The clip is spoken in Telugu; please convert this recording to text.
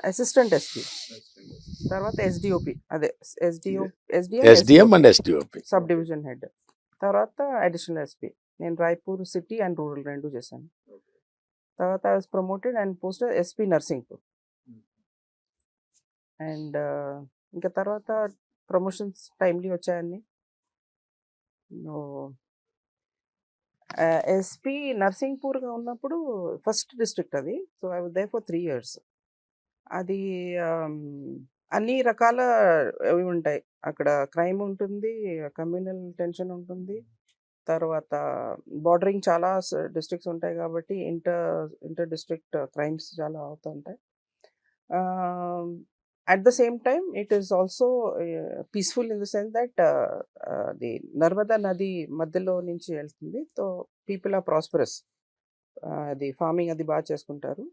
అసిస్టెంట్ ఎస్పీ, తర్వాత ఎస్డిఓపి, అదే SDO SDM SDM and SDOP. Subdivision head, తర్వాత అడిషనల్ ఎస్పీ. నేను రాయ్పూర్ సిటీ అండ్ రూరల్ రెండు చేశాను. తర్వాత I was promoted and posted SP Narsinghpur. And ఇంకా తర్వాత ప్రమోషన్స్ టైమ్లీ వచ్చాయన్ని. ఎస్పీ నర్సింగ్పూర్గా ఉన్నప్పుడు ఫస్ట్ డిస్ట్రిక్ట్ అది. So I was there for 3 years. అది అన్ని రకాల అవి ఉంటాయి అక్కడ. క్రైమ్ ఉంటుంది, కమ్యూనల్ టెన్షన్ ఉంటుంది, తర్వాత బార్డరింగ్ చాలా డిస్ట్రిక్ట్స్ ఉంటాయి కాబట్టి ఇంటర్ డిస్ట్రిక్ట్ క్రైమ్స్ చాలా అవుతుంటాయి. At the same time it is also peaceful in the sense that the Narmada నది మధ్యలో నుంచి వెళ్తుంది. So people are prosperous. అది ఫార్మింగ్ అది బాగా చేసుకుంటారు.